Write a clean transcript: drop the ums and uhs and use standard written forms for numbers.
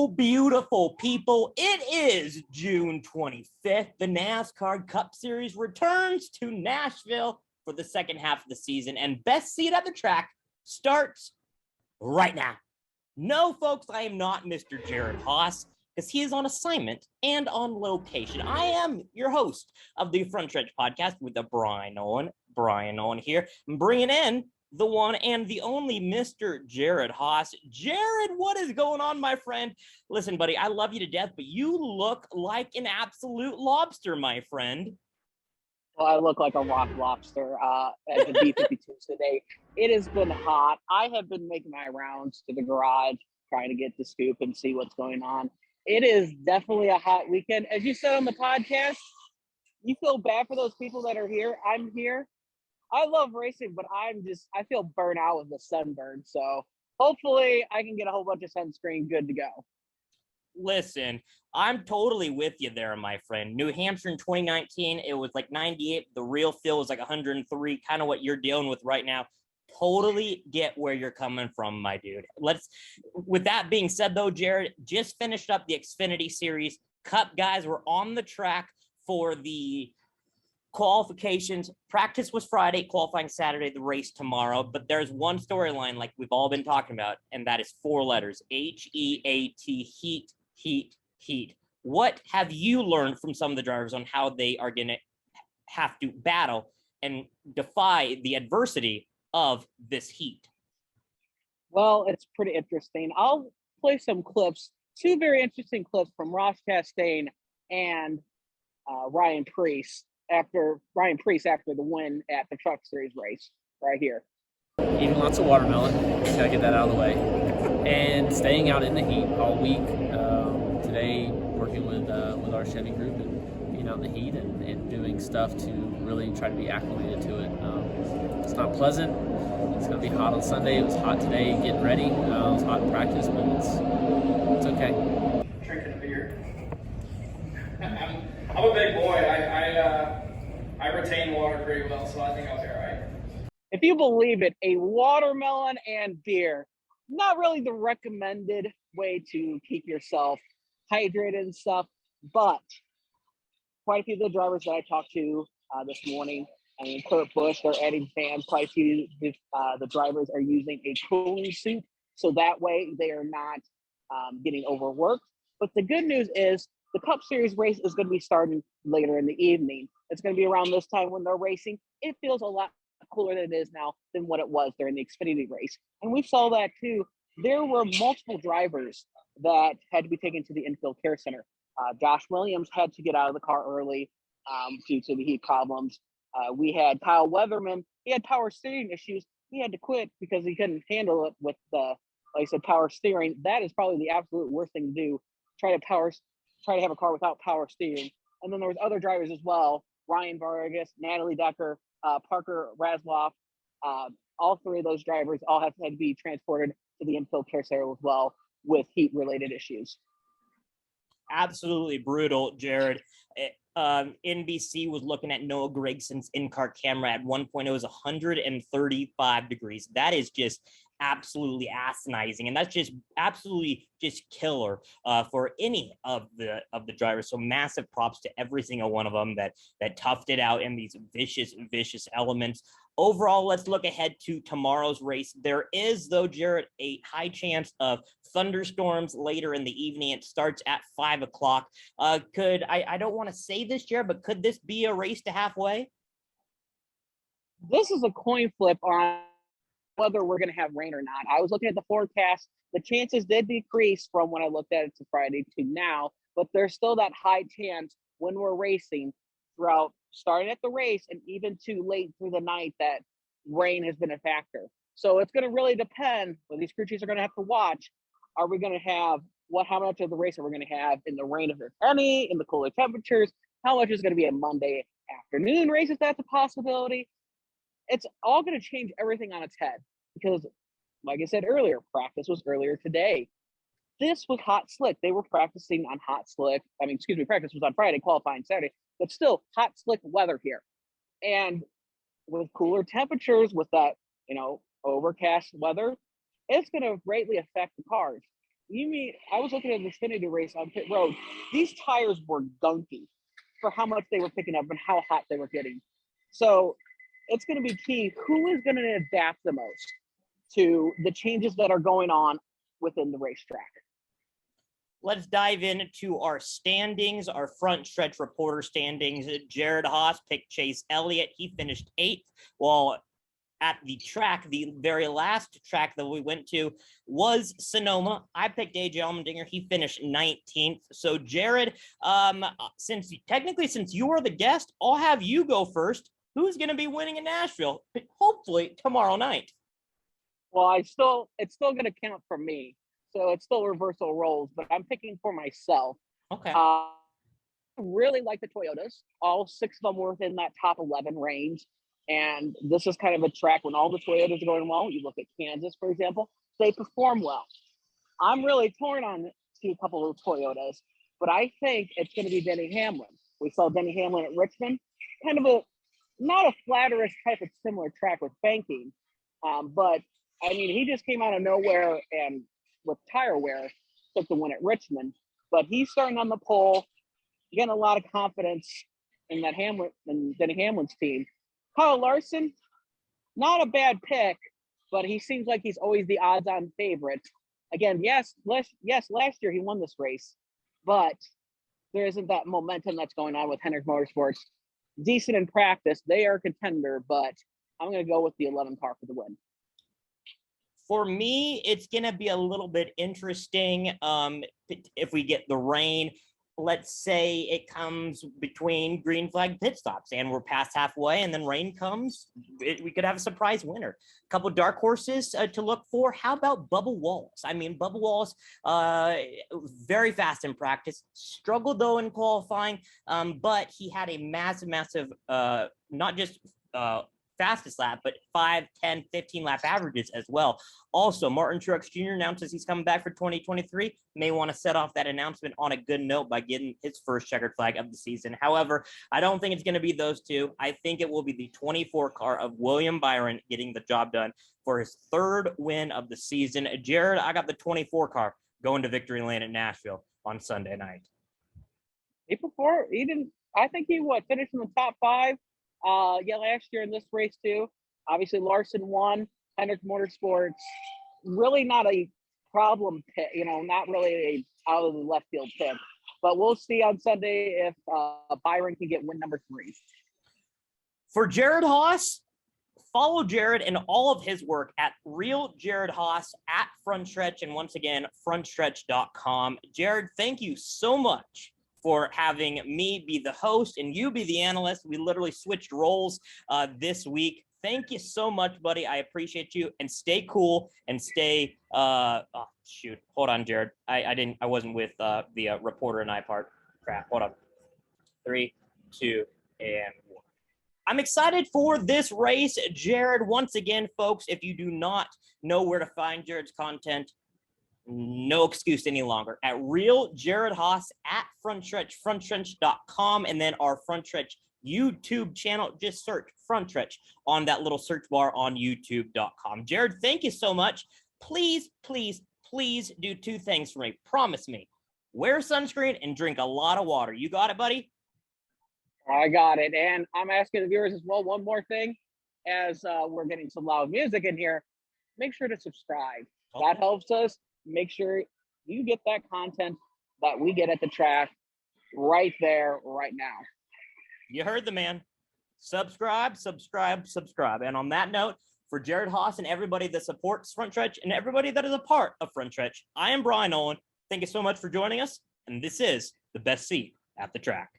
Hello, beautiful people. It is June 25th. The NASCAR Cup Series returns to Nashville for the second half of the season, and best seat at the track starts right now. No, folks, I am not Mr. Jared Haas because he is on assignment and on location. I am your host of the Front Stretch podcast with the Bryan Nolen. Bryan Nolen here. I'm bringing in the one and the only Mr. Jared Haas. Jared, what is going on, my friend? Listen, buddy, I love you to death, but you look like an absolute lobster, my friend. Well, I look like a rock lobster at the B-52 today. It has been hot. I have been making my rounds to the garage, trying to get the scoop and see what's going on. It is definitely a hot weekend. As you said on the podcast, you feel bad for those people that are here. I'm here. I love racing, but I feel burnt out with the sunburn. So hopefully I can get a whole bunch of sunscreen good to go. Listen, I'm totally with you there, my friend. New Hampshire in 2019, it was like 98. The real feel was like 103, kind of what you're dealing with right now. Totally get where you're coming from, my dude. With that being said, though, Jared just finished up the Xfinity Series. Cup guys were on the track for the qualifications. Practice was Friday, qualifying Saturday, the race tomorrow. But there's one storyline like we've all been talking about, and that is 4 letters: H-E-A-T, heat, heat, heat. What have you learned from some of the drivers on how they are going to have to battle and defy the adversity of this heat? Well, it's pretty interesting. I'll play some clips, 2 very interesting clips from Ross Chastain and Ryan Preece after the win at the Truck Series race right here. Eating lots of watermelon, gotta get that out of the way, and staying out in the heat all week. Today, working with our Chevy group and being out in the heat and doing stuff to really try to be acclimated to it. It's not pleasant. It's gonna be hot on Sunday. It was hot today getting ready. It was hot in practice, but it's okay. Drinking a beer. I'm a big boy. I retain water pretty well, so I think I'll be all right. If you believe it, a watermelon and beer, not really the recommended way to keep yourself hydrated and stuff, but quite a few of the drivers that I talked to this morning, I mean, Kurt Busch, they're adding fans. Quite a few the drivers are using a cooling suit, so that way they are not getting overworked. But the good news is the Cup Series race is going to be starting later in the evening. It's going to be around this time when they're racing. It feels a lot cooler than it is now than what it was during the Xfinity race. And we saw that too. There were multiple drivers that had to be taken to the Infield Care Center. Josh Williams had to get out of the car early due to the heat problems. We had Kyle Weatherman. He had power steering issues. He had to quit because he couldn't handle it with like I said, power steering. That is probably the absolute worst thing to do. Try to have a car without power steering. And then there was other drivers as well: Ryan Vargas, Natalie Decker, Parker Rasloff. All 3 of those drivers all had to be transported to the Infield Care Center as well with heat-related issues. Absolutely brutal, Jared. NBC was looking at Noah Gregson's in-car camera. At one point, it was 135 degrees. That is just absolutely asinizing, and that's just absolutely just killer for any of the drivers. So massive props to every single one of them that toughed it out in these vicious elements. Overall, let's look ahead to tomorrow's race. There is, though, Jared, a high chance of thunderstorms later in the evening. It starts at 5 o'clock. I don't want to say this, Jared, but could this be a race to halfway? This is a coin flip on whether we're going to have rain or not. I was looking at the forecast. The chances did decrease from when I looked at it to Friday to now, but there's still that high chance when we're racing throughout, starting at the race and even too late through the night, that rain has been a factor. So it's going to really depend. Well, these crew chiefs are going to have to watch. Are we going to have how much of the race are we going to have in the rain, if there's any, in the cooler temperatures? How much is going to be a Monday afternoon race, if that's a possibility? It's all going to change everything on its head because, like I said earlier, practice was earlier today. This was hot slick. They were practicing on hot slick. Practice was on Friday, qualifying Saturday, but still hot slick weather here. And with cooler temperatures, with that, overcast weather, it's going to greatly affect the cars. You mean I was looking at the Xfinity race on pit road. These tires were gunky for how much they were picking up and how hot they were getting. So it's going to be key. Who is going to adapt the most to the changes that are going on within the racetrack? Let's dive into our standings, our front stretch reporter standings. Jared Haas picked Chase Elliott. He finished 8th, while at the track, the very last track that we went to was Sonoma. I picked AJ Allmendinger. He finished 19th. So Jared, since you are the guest, I'll have you go first. Who's going to be winning in Nashville? Hopefully tomorrow night. Well, it's still going to count for me. So it's still reversal roles, but I'm picking for myself. Okay. I really like the Toyotas. All 6 of them were within that top 11 range. And this is kind of a track when all the Toyotas are going well. You look at Kansas, for example, they perform well. I'm really torn on to a couple of Toyotas, but I think it's going to be Denny Hamlin. We saw Denny Hamlin at Richmond, kind of not a flatterish type of similar track with banking. But I mean, he just came out of nowhere and with tire wear took the win at Richmond, but he's starting on the pole, getting a lot of confidence in that Hamlin and Denny Hamlin's team. Kyle Larson, not a bad pick, but he seems like he's always the odds-on favorite. Again, last year he won this race, but there isn't that momentum that's going on with Hendrick Motorsports. Decent in practice, they are a contender, but I'm going to go with the 11 car for the win. For me, it's going to be a little bit interesting if we get the rain. Let's say it comes between green flag pit stops and we're past halfway and then rain comes. We could have a surprise winner. A couple of dark horses to look for. How about Bubba Wallace? I mean, Bubba Wallace, very fast in practice, struggled though in qualifying, but he had a massive, not just fastest lap, but 5, 10, 15 lap averages as well. Also, Martin Truex Jr. announces he's coming back for 2023. May want to set off that announcement on a good note by getting his first checkered flag of the season. However, I don't think it's going to be those two. I think it will be the 24 car of William Byron getting the job done for his 3rd win of the season. Jared, I got the 24 car going to victory lane at Nashville on Sunday night. I think he finished in the top 5. Last year in this race too. Obviously Larson won. Hendrick Motorsports, really not a problem pick, not really a out of the left field pick. But we'll see on Sunday if Byron can get win number 3. For Jared Haas, follow Jared and all of his work at Real Jared Haas at Front Stretch, and once again, frontstretch.com. Jared, thank you so much for having me be the host and you be the analyst. We literally switched roles this week. Thank you so much, buddy. I appreciate you, and stay cool and stay, hold on, Jared. I wasn't with the reporter and I part. Crap, hold on. 3, 2, and 1. I'm excited for this race, Jared. Once again, folks, if you do not know where to find Jared's content, no excuse any longer. At Real Jared Haas at Front Stretch, frontstretch.com, and then our Front Stretch YouTube channel. Just search Front Stretch on that little search bar on youtube.com. Jared, thank you so much. Please, please, please do 2 things for me. Promise me. Wear sunscreen and drink a lot of water. You got it, buddy? I got it. And I'm asking the viewers as well, one more thing, as we're getting some loud music in here, make sure to subscribe. Okay. That helps us. Make sure you get that content that we get at the track right there, right now. You heard the man. Subscribe. And on that note, for Jared Haas and everybody that supports Front Stretch and everybody that is a part of Front Stretch, I am Bryan Nolen. Thank you so much for joining us. And this is the best seat at the track.